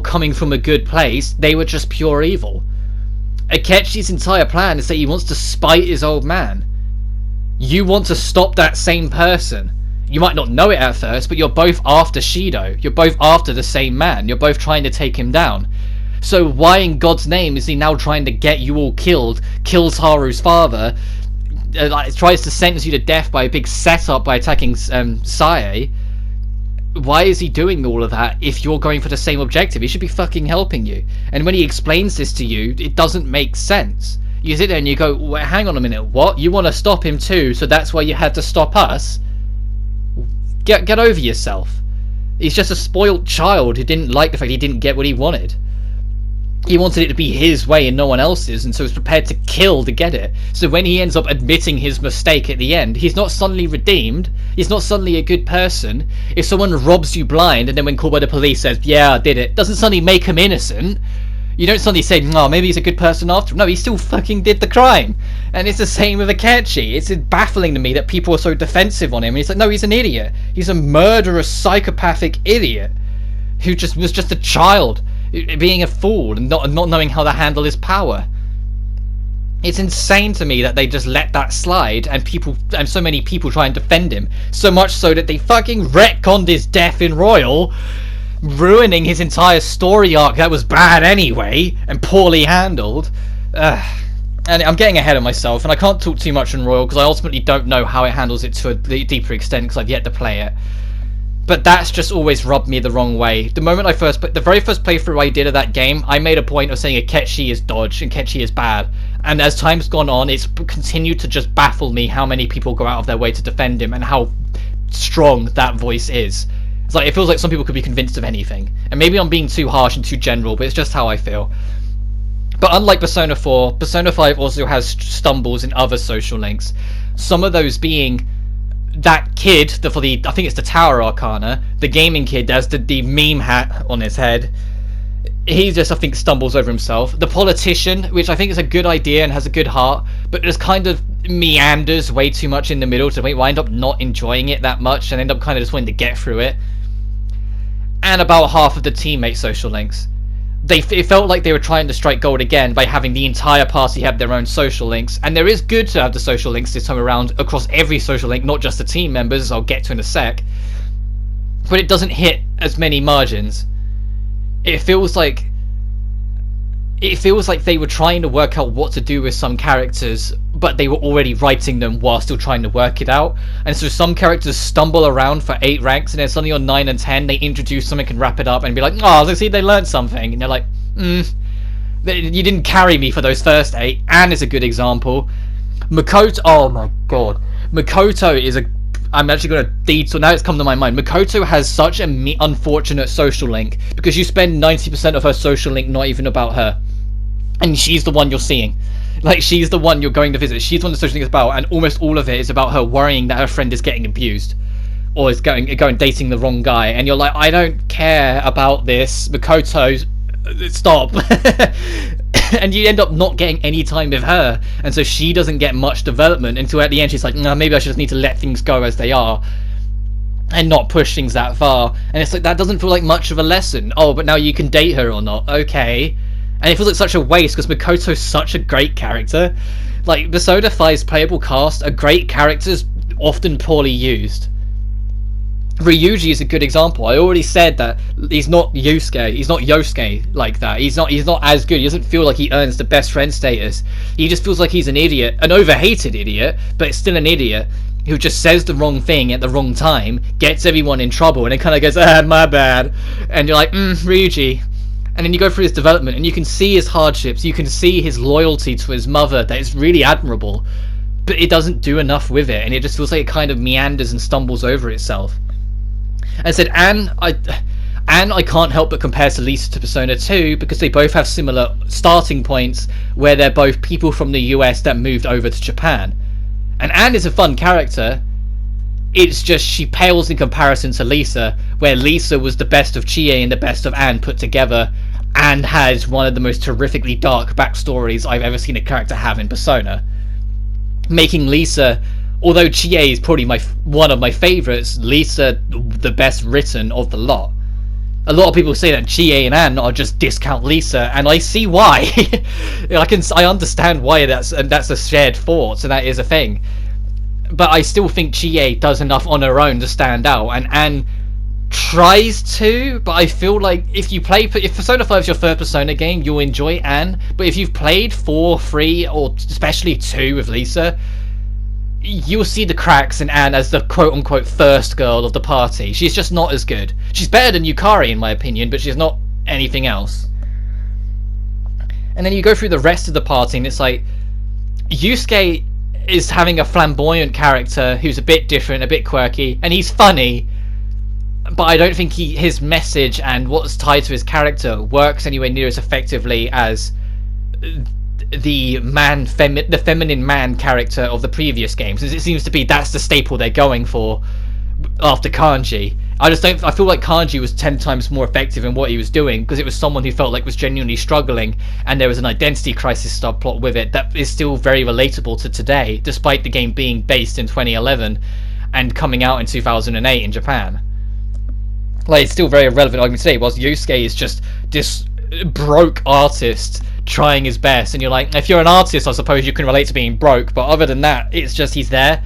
coming from a good place. They were just pure evil. Akechi's entire plan is that he wants to spite his old man. You want to stop that same person. You might not know it at first, but you're both after Shido. You're both after the same man. You're both trying to take him down. So why in God's name is he now trying to get you all killed, kills Haru's father, tries to sentence you to death by a big setup by attacking Sae? Why is he doing all of that if you're going for the same objective? He should be fucking helping you. And when he explains this to you, it doesn't make sense. You sit there and you go, well, hang on a minute, what? You want to stop him too, so that's why you had to stop us? Get over yourself. He's just a spoiled child who didn't like the fact he didn't get what he wanted. He wanted it to be his way and no one else's, and so was prepared to kill to get it. So when he ends up admitting his mistake at the end, he's not suddenly redeemed. He's not suddenly a good person. If someone robs you blind and then when called by the police says, yeah, I did it, doesn't suddenly make him innocent. You don't suddenly say, no, maybe he's a good person after all. No, he still fucking did the crime. And it's the same with Akechi. It's baffling to me that people are so defensive on him. And he's like, no, he's an idiot. He's a murderous, psychopathic idiot who was just a child, being a fool and not knowing how to handle his power. It's insane to me that they just let that slide, and so many people try and defend him. So much so that they fucking retconned his death in Royal, ruining his entire story arc that was bad anyway and poorly handled. And I'm getting ahead of myself, and I can't talk too much on Royal because I ultimately don't know how it handles it to a deeper extent because I've yet to play it. But that's just always rubbed me the wrong way. The very first playthrough I did of that game, I made a point of saying Akechi is dodge and Akechi is bad. And as time's gone on, it's continued to just baffle me how many people go out of their way to defend him and how strong that voice is. It's like, it feels like some people could be convinced of anything. And maybe I'm being too harsh and too general, but it's just how I feel. But unlike Persona 4, Persona 5 also has stumbles in other social links. Some of those being that kid, I think it's the Tower Arcana, the gaming kid that has the meme hat on his head. He just, I think, stumbles over himself. The politician, which I think is a good idea and has a good heart, but just kind of meanders way too much in the middle to wind up not enjoying it that much and end up kind of just wanting to get through it. And about half of the teammate social links. It felt like they were trying to strike gold again by having the entire party have their own social links, and there is good to have the social links this time around across every social link, not just the team members, as I'll get to in a sec, but it doesn't hit as many margins. It feels like they were trying to work out what to do with some characters, but they were already writing them while still trying to work it out. And so some characters stumble around for 8 ranks, and then suddenly on 9 and 10 they introduce something and wrap it up and be like, oh, let's see, they learned something. And you're like, you didn't carry me for those first 8. Anne is a good example. Makoto, oh my god. Makoto is I'm actually going to detour, now it's come to my mind. Makoto has such an unfortunate social link, because you spend 90% of her social link not even about her. And she's the one you're seeing. Like, she's the one you're going to visit. She's the one the social link is about, and almost all of it is about her worrying that her friend is getting abused. Or is going dating the wrong guy. And you're like, I don't care about this. Makoto, stop. And you end up not getting any time with her. And so she doesn't get much development until at the end she's like, no, maybe I just need to let things go as they are. and not push things that far. And it's like, that doesn't feel like much of a lesson. Oh, but now you can date her or not. Okay. And it feels like such a waste, because Makoto's such a great character. Like, Persona 5's playable cast are great characters, often poorly used. Ryuji is a good example. I already said that he's not Yusuke. He's not Yosuke like that. He's not as good. He doesn't feel like he earns the best friend status. He just feels like he's an idiot, an overhated idiot, but it's still an idiot who just says the wrong thing at the wrong time, gets everyone in trouble, and then kind of goes, my bad. And you're like, Ryuji. And then you go through his development, and you can see his hardships. You can see his loyalty to his mother. That is really admirable. But it doesn't do enough with it, and it just feels like it kind of meanders and stumbles over itself. I said, Anne, I can't help but compare to Lisa to Persona 2, because they both have similar starting points, where they're both people from the US that moved over to Japan. And Anne is a fun character. It's just she pales in comparison to Lisa, where Lisa was the best of Chie and the best of Anne put together, and has one of the most terrifically dark backstories I've ever seen a character have in Persona. Making Lisa, although Chie is probably one of my favourites, Lisa the best written of the lot. A lot of people say that Chie and Anne are just discount Lisa, and I see why. I understand why that's a shared thought, and that is a thing. But I still think Chie does enough on her own to stand out, and Anne tries to, but I feel like if Persona 5 is your third Persona game, you'll enjoy Anne, but if you've played 4, 3, or especially 2 with Lisa, you'll see the cracks in Anne as the quote-unquote first girl of the party. She's just not as good. She's better than Yukari in my opinion, but she's not anything else. And then you go through the rest of the party, and it's like, Yusuke is having a flamboyant character who's a bit different, a bit quirky, and he's funny, but I don't think his message and what's tied to his character works anywhere near as effectively as the feminine man character of the previous games. It seems to be that's the staple they're going for after Kanji. I feel like Kanji was 10 times more effective in what he was doing, because it was someone who felt like was genuinely struggling, and there was an identity crisis subplot with it that is still very relatable to today, despite the game being based in 2011 and coming out in 2008 in Japan. Like, it's still very relevant argument today, whilst Yusuke is just this broke artist trying his best, and you're like, if you're an artist, I suppose you can relate to being broke, but other than that, it's just he's there,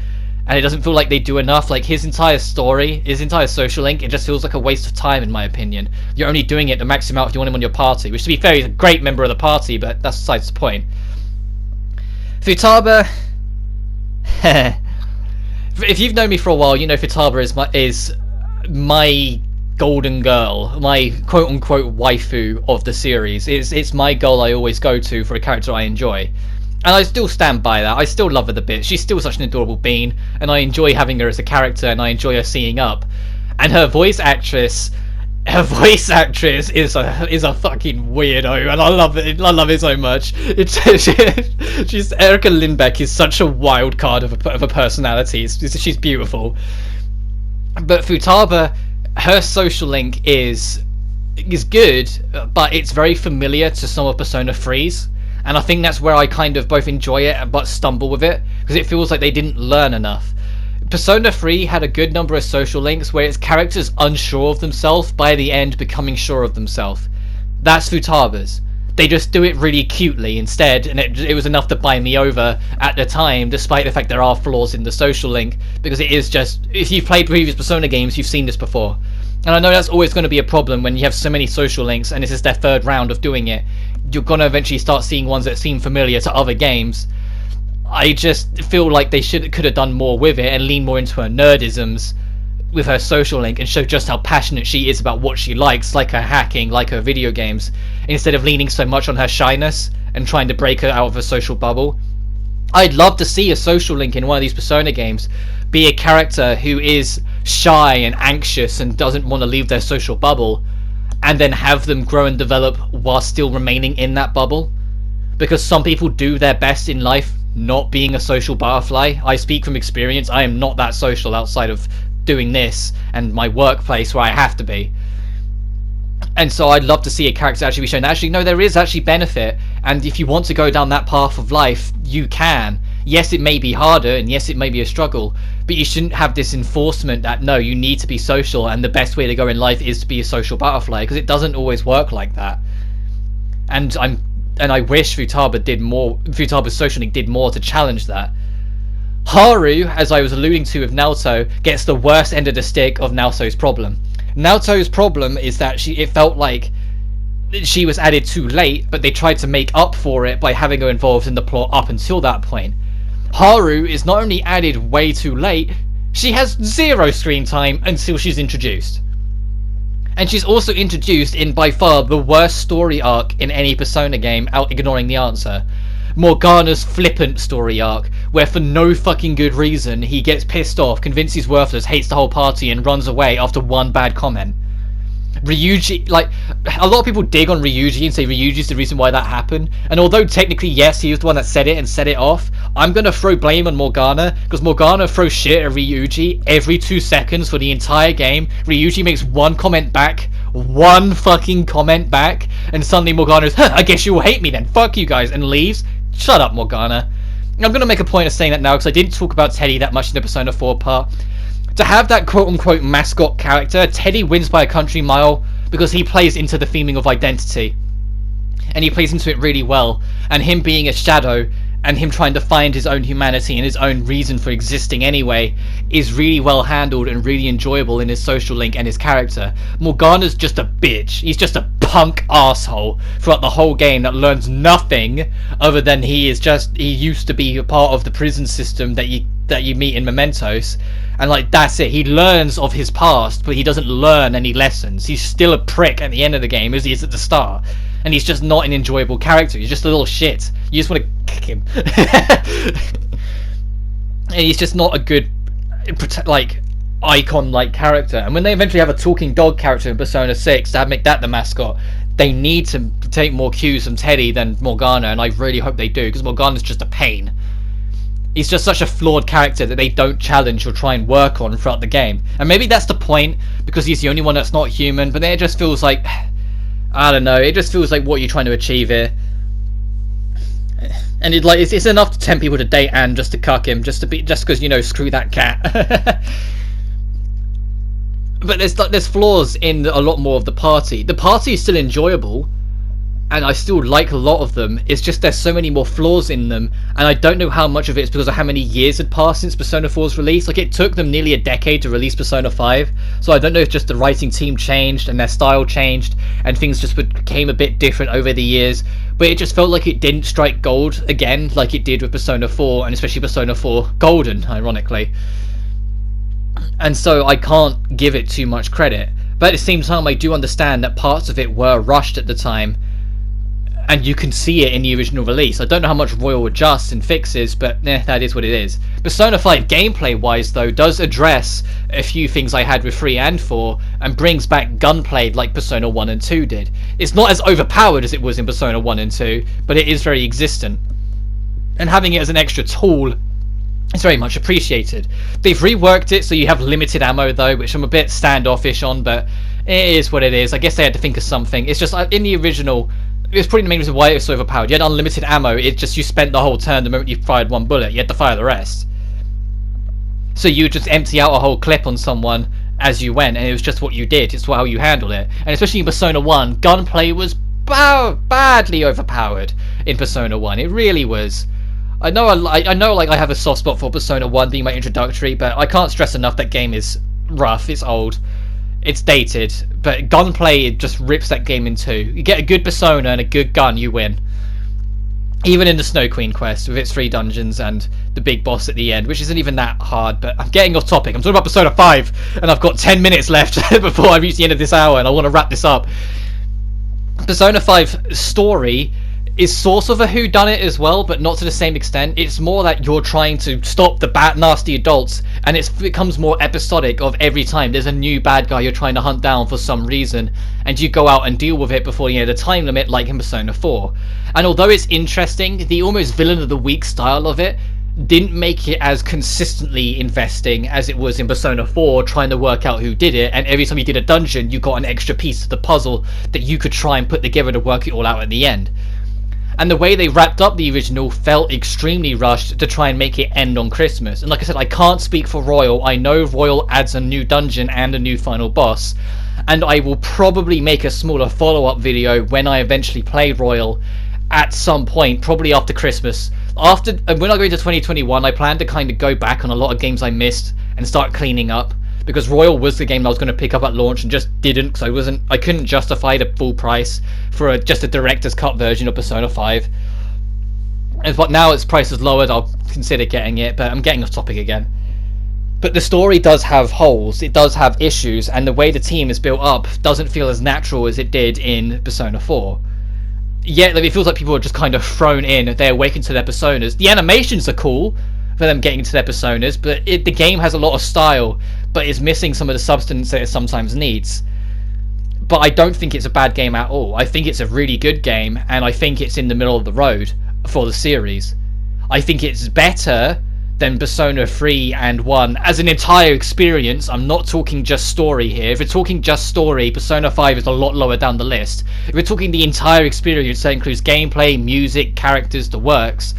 and it doesn't feel like they do enough. Like, his entire story, his entire social link, it just feels like a waste of time in my opinion. You're only doing it to max him out if you want him on your party, which to be fair, he's a great member of the party, but that's besides the point. Futaba, if you've known me for a while, you know Futaba is my golden girl, my quote-unquote waifu of the series. It's my goal I always go to for a character I enjoy, and I still stand by that. I still love her the bit. She's still such an adorable bean, and I enjoy having her as a character, and I enjoy her seeing up. And her voice actress is a fucking weirdo, and I love it. I love it so much. She's Erika Lindbeck is such a wild card of a personality. She's beautiful. But Futaba, her social link is good, but it's very familiar to some of Persona 3's, and I think that's where I kind of both enjoy it but stumble with it, because it feels like they didn't learn enough. Persona 3 had a good number of social links where its characters unsure of themselves, by the end becoming sure of themselves. That's Futaba's. They just do it really cutely instead, and it was enough to buy me over at the time, despite the fact there are flaws in the social link, because it is just, if you've played previous Persona games, you've seen this before. And I know that's always going to be a problem when you have so many social links, and this is their third round of doing it. You're going to eventually start seeing ones that seem familiar to other games. I just feel like they could have done more with it, and lean more into her nerdisms with her social link, and show just how passionate she is about what she likes, like her hacking, like her video games, instead of leaning so much on her shyness and trying to break her out of her social bubble. I'd love to see a social link in one of these Persona games be a character who is shy and anxious and doesn't want to leave their social bubble, and then have them grow and develop while still remaining in that bubble. Because some people do their best in life not being a social butterfly. I speak from experience. I am not that social outside of doing this and my workplace where I have to be. And so I'd love to see a character actually be shown that actually no, there is actually benefit, and if you want to go down that path of life, you can. Yes, it may be harder, and yes, it may be a struggle, but you shouldn't have this enforcement that, no, you need to be social, and the best way to go in life is to be a social butterfly, because it doesn't always work like that. And I wish Futaba's Social Link did more to challenge that. Haru, as I was alluding to with Naoto, gets the worst end of the stick of Naoto's problem. Naoto's problem is that it felt like she was added too late, but they tried to make up for it by having her involved in the plot up until that point. Haru is not only added way too late, she has 0 screen time until she's introduced. And she's also introduced in by far the worst story arc in any Persona game, out ignoring the answer. Morgana's flippant story arc, where for no fucking good reason he gets pissed off, convinced he's worthless, hates the whole party, and runs away after one bad comment. Ryuji, like, a lot of people dig on Ryuji and say Ryuji's the reason why that happened, and although technically yes, he was the one that said it and set it off, I'm gonna throw blame on Morgana, because Morgana throws shit at Ryuji every 2 seconds for the entire game. Ryuji makes one fucking comment back, and suddenly Morgana's, I guess you will hate me then, fuck you guys, and leaves. Shut up, Morgana. I'm gonna make a point of saying that now, because I didn't talk about Teddy that much in the Persona 4 part. To have that quote-unquote mascot character, Teddy wins by a country mile because he plays into the theming of identity. And he plays into it really well. And him being a shadow, and him trying to find his own humanity and his own reason for existing anyway, is really well handled and really enjoyable in his social link and his character. Morgana's just a bitch. He's just a punk asshole throughout the whole game that learns nothing other than he used to be a part of the prison system that you meet in Mementos, and like that's it. He learns of his past, but he doesn't learn any lessons. He's still a prick at the end of the game as he is at the start, and he's just not an enjoyable character. He's just a little shit. You just want to kick him. And he's just not a good like icon-like character. And when they eventually have a talking dog character in Persona 6 to make that the mascot, they need to take more cues from Teddy than Morgana, and I really hope they do, because Morgana's just a pain. He's just such a flawed character that they don't challenge or try and work on throughout the game. And maybe that's the point, because he's the only one that's not human, but then it just feels like, I don't know, it just feels like what you're trying to achieve here. And it's enough to tempt people to date Anne just to cuck him, just because, you know, screw that cat. But there's flaws in a lot more of the party. The party is still enjoyable, and I still like a lot of them. It's just there's so many more flaws in them, and I don't know how much of it is because of how many years had passed since Persona 4's release. Like, it took them nearly a decade to release Persona 5, so I don't know if just the writing team changed and their style changed and things just became a bit different over the years, but it just felt like it didn't strike gold again like it did with Persona 4, and especially Persona 4 Golden, ironically. And so I can't give it too much credit, but at the same time I do understand that parts of it were rushed at the time, and you can see it in the original release. I don't know how much Royal adjusts and fixes, but that is what it is. Persona 5 gameplay wise though does address a few things I had with 3 and 4, and brings back gunplay like Persona 1 and 2 did. It's not as overpowered as it was in Persona 1 and 2, but it is very existent, and having it as an extra tool it's very much appreciated. They've reworked it so you have limited ammo though, which I'm a bit standoffish on, but it is what it is. I guess they had to think of something. It's just, in the original, it was probably the main reason why it was so overpowered. You had unlimited ammo, it just, you spent the whole turn the moment you fired one bullet. You had to fire the rest. So you would just empty out a whole clip on someone as you went, and it was just what you did. It's how you handled it. And especially in Persona 1, gunplay was badly overpowered in Persona 1. It really was. I know like I have a soft spot for Persona 1 being my introductory, but I can't stress enough that game is rough, it's old, it's dated, but gunplay, it just rips that game in two. You get a good Persona and a good gun, you win. Even in the Snow Queen quest, with its 3 dungeons and the big boss at the end, which isn't even that hard, but I'm getting off topic. I'm talking about Persona 5, and I've got 10 minutes left before I reach the end of this hour, and I want to wrap this up. Persona 5 story is sort of a whodunit as well, but not to the same extent. It's more that you're trying to stop the bad, nasty adults, and it becomes more episodic of every time there's a new bad guy you're trying to hunt down for some reason, and you go out and deal with it before you know the time limit, like in Persona 4. And although it's interesting, the almost villain of the week style of it didn't make it as consistently investing as it was in Persona 4, trying to work out who did it, and every time you did a dungeon you got an extra piece of the puzzle that you could try and put together to work it all out at the end. And the way they wrapped up the original felt extremely rushed to try and make it end on Christmas. And like I said, I can't speak for Royal. I know Royal adds a new dungeon and a new final boss, and I will probably make a smaller follow-up video when I eventually play Royal at some point, probably after Christmas. When I go into 2021, I plan to kind of go back on a lot of games I missed and start cleaning up, because Royal was the game I was going to pick up at launch and just didn't, because I couldn't justify the full price for just a director's cut version of Persona 5. But now its price is lowered, I'll consider getting it, but I'm getting off topic again. But the story does have holes, it does have issues, and the way the team is built up doesn't feel as natural as it did in Persona 4. Yet it feels like people are just kind of thrown in, they awaken to their personas. The animations are cool for them getting into their personas, but the game has a lot of style, but is missing some of the substance that it sometimes needs. But I don't think it's a bad game at all. I think it's a really good game, and I think it's in the middle of the road for the series. I think it's better than Persona 3 and 1 as an entire experience. I'm not talking just story here. If we're talking just story, Persona 5 is a lot lower down the list. If we're talking the entire experience, that includes gameplay, music, characters, the works,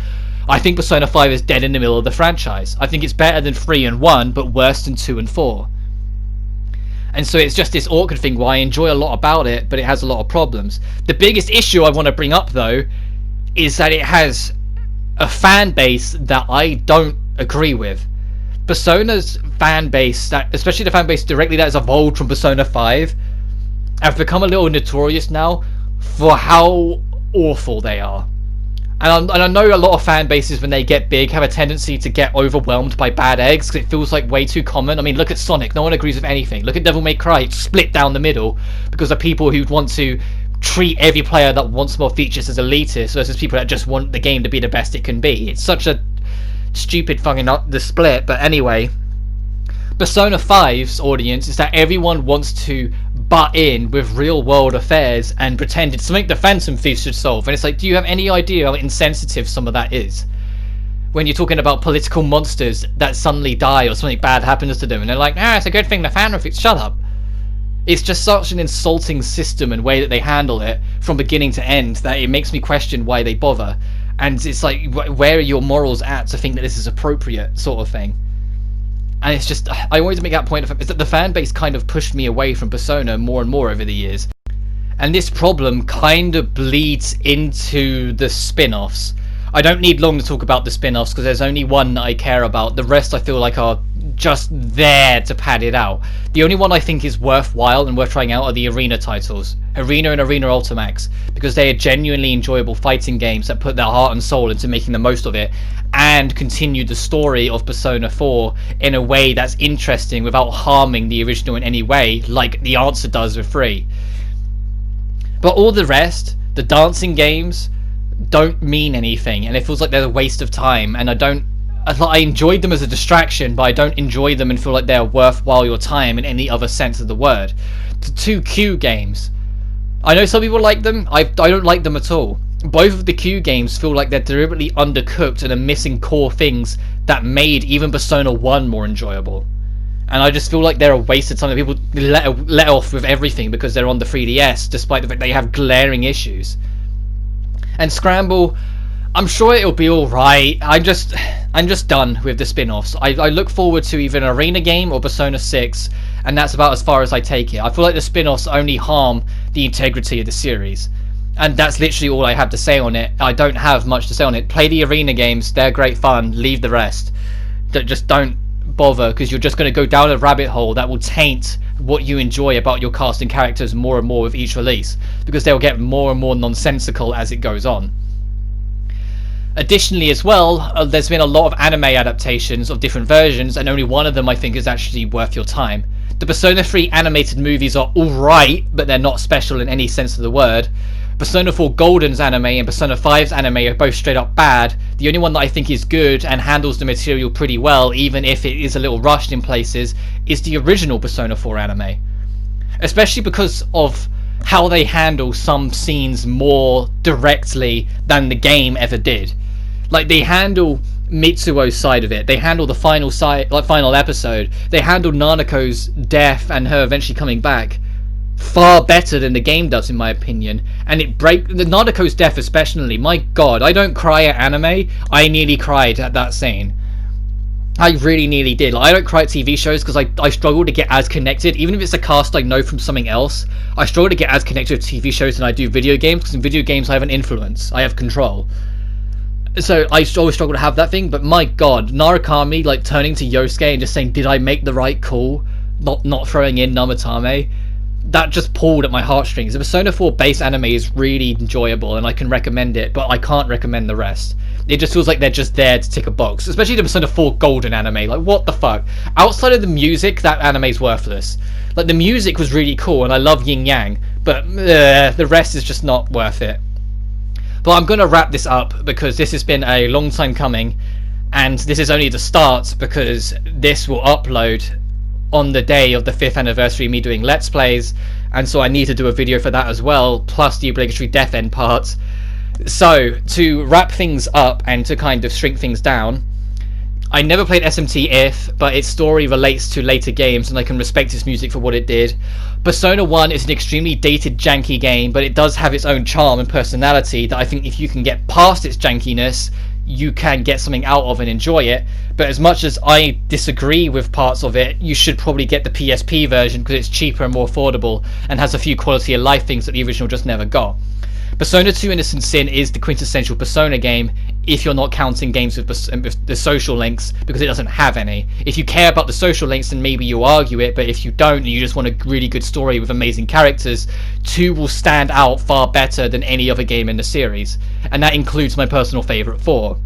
I think Persona 5 is dead in the middle of the franchise. I think it's better than 3 and 1, but worse than 2 and 4. And so it's just this awkward thing where I enjoy a lot about it, but it has a lot of problems. The biggest issue I want to bring up, though, is that it has a fan base that I don't agree with. Persona's fan base, especially the fan base directly that has evolved from Persona 5, have become a little notorious now for how awful they are. And I know a lot of fan bases, when they get big, have a tendency to get overwhelmed by bad eggs, because it feels like way too common. I mean, look at Sonic, no one agrees with anything. Look at Devil May Cry, it's split down the middle, because of people who want to treat every player that wants more features as elitist, versus people that just want the game to be the best it can be. It's such a stupid fucking the split. But anyway, Persona 5's audience is that everyone wants to butt in with real world affairs and pretend it's something the Phantom Thief should solve. And it's like, do you have any idea how insensitive some of that is? When you're talking about political monsters that suddenly die or something bad happens to them, and they're like, it's a good thing the Phantom Thief. Shut up. It's just such an insulting system and way that they handle it from beginning to end that it makes me question why they bother. And it's like, where are your morals at to think that this is appropriate, sort of thing. And it's just, I always make that point, is that the fan base kind of pushed me away from Persona more and more over the years. And this problem kind of bleeds into the spin-offs. I don't need long to talk about the spin-offs, because there's only one that I care about. The rest I feel like are just there to pad it out. The only one I think is worthwhile and worth trying out are the Arena titles. Arena and Arena Ultimax, because they are genuinely enjoyable fighting games that put their heart and soul into making the most of it, and continue the story of Persona 4 in a way that's interesting without harming the original in any way, like the answer does with 3. But all the rest, the dancing games, don't mean anything, and it feels like they're a waste of time, and I enjoyed them as a distraction, but I don't enjoy them and feel like they're worthwhile your time in any other sense of the word. The 2 Q games, I know some people like them, I don't like them at all. Both of the Q games feel like they're deliberately undercooked and are missing core things that made even Persona 1 more enjoyable. And I just feel like they're a waste of time. People let off with everything because they're on the 3DS, despite the fact they have glaring issues. And Scramble, I'm sure it'll be alright. I'm just done with the spin-offs. I look forward to either an Arena game or Persona 6, and that's about as far as I take it. I feel like the spin-offs only harm the integrity of the series. And that's literally all I have to say on it. I don't have much to say on it. Play the Arena games, they're great fun. Leave the rest. Just don't bother, because you're just going to go down a rabbit hole that will taint what you enjoy about your cast and characters more and more with each release, because they'll get more and more nonsensical as it goes on. Additionally as well, there's been a lot of anime adaptations of different versions, and only one of them I think is actually worth your time. The Persona 3 animated movies are alright, but they're not special in any sense of the word. Persona 4 Golden's anime and Persona 5's anime are both straight up bad. The only one that I think is good and handles the material pretty well, even if it is a little rushed in places, is the original Persona 4 anime. Especially because of how they handle some scenes more directly than the game ever did. Like, they handle Mitsuo's side of it, they handle the final episode, they handle Nanako's death and her eventually coming back far better than the game does, in my opinion. And the Naruto's death especially, my god, I don't cry at anime. I nearly cried at that scene. I really nearly did. Like, I don't cry at TV shows because I struggle to get as connected, even if it's a cast I know from something else. I struggle to get as connected with TV shows than I do video games, because in video games I have an influence, I have control. So I always struggle to have that thing. But my god, Narukami like turning to Yosuke and just saying, "Did I make the right call?" Not throwing in Namatame. That just pulled at my heartstrings. The Persona 4 base anime is really enjoyable and I can recommend it, but I can't recommend the rest. It just feels like they're just there to tick a box, especially the Persona 4 Golden anime. Like, what the fuck? Outside of the music, that anime's worthless. Like, the music was really cool and I love Yin Yang, but the rest is just not worth it. But I'm gonna wrap this up because this has been a long time coming, and this is only the start because this will upload on the day of the 5th anniversary of me doing Let's Plays, and so I need to do a video for that as well, plus the obligatory death end part. So, to wrap things up and to kind of shrink things down, I never played SMT If, but its story relates to later games and I can respect its music for what it did. Persona 1 is an extremely dated, janky game, but it does have its own charm and personality that I think if you can get past its jankiness, you can get something out of and enjoy it. But as much as I disagree with parts of it, you should probably get the PSP version because it's cheaper and more affordable and has a few quality of life things that the original just never got. Persona 2 Innocent Sin is the quintessential Persona game if you're not counting games with the social links, because it doesn't have any. If you care about the social links, then maybe you'll argue it, but if you don't and you just want a really good story with amazing characters, 2 will stand out far better than any other game in the series, and that includes my personal favourite 4.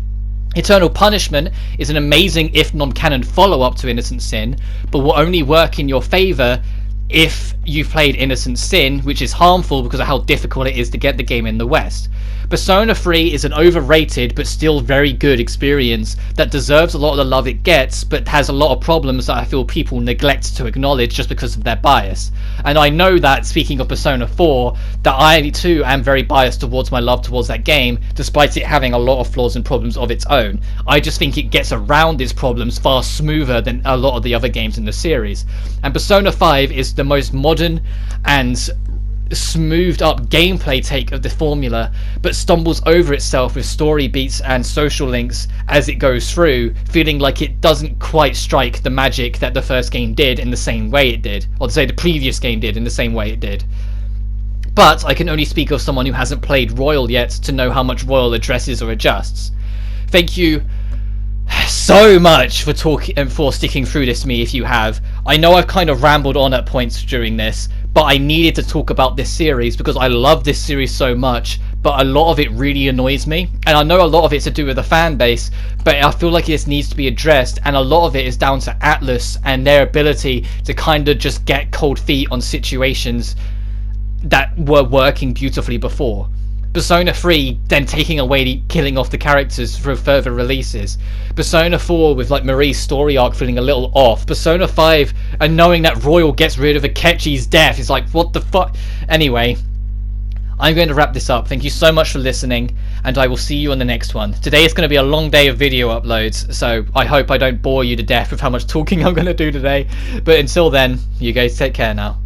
Eternal Punishment is an amazing, if non-canon, follow-up to Innocent Sin, but will only work in your favour if you've played Innocent Sin, which is harmful because of how difficult it is to get the game in the West. Persona 3 is an overrated but still very good experience that deserves a lot of the love it gets, but has a lot of problems that I feel people neglect to acknowledge just because of their bias. And I know that, speaking of Persona 4, that I too am very biased towards my love towards that game, despite it having a lot of flaws and problems of its own. I just think it gets around its problems far smoother than a lot of the other games in the series. And Persona 5 is the most modern and smoothed up gameplay take of the formula, but stumbles over itself with story beats and social links as it goes through, feeling like it doesn't quite strike the magic that the first game did in the same way it did, or to say the previous game did in the same way it did. But I can only speak of someone who hasn't played Royal yet to know how much Royal addresses or adjusts. Thank you so much for talking and for sticking through this to me if you have. I know I've kind of rambled on at points during this, but I needed to talk about this series because I love this series so much, but a lot of it really annoys me. And I know a lot of it's to do with the fan base, but I feel like this needs to be addressed, and a lot of it is down to Atlus and their ability to kind of just get cold feet on situations that were working beautifully before. Persona 3 then taking away the killing off the characters for further releases. Persona 4 with like Marie's story arc feeling a little off. Persona 5 and knowing that Royal gets rid of Akechi's death is like, what the fuck? Anyway, I'm going to wrap this up. Thank you so much for listening, and I will see you on the next one. Today is going to be a long day of video uploads, so I hope I don't bore you to death with how much talking I'm going to do today. But until then, you guys take care now.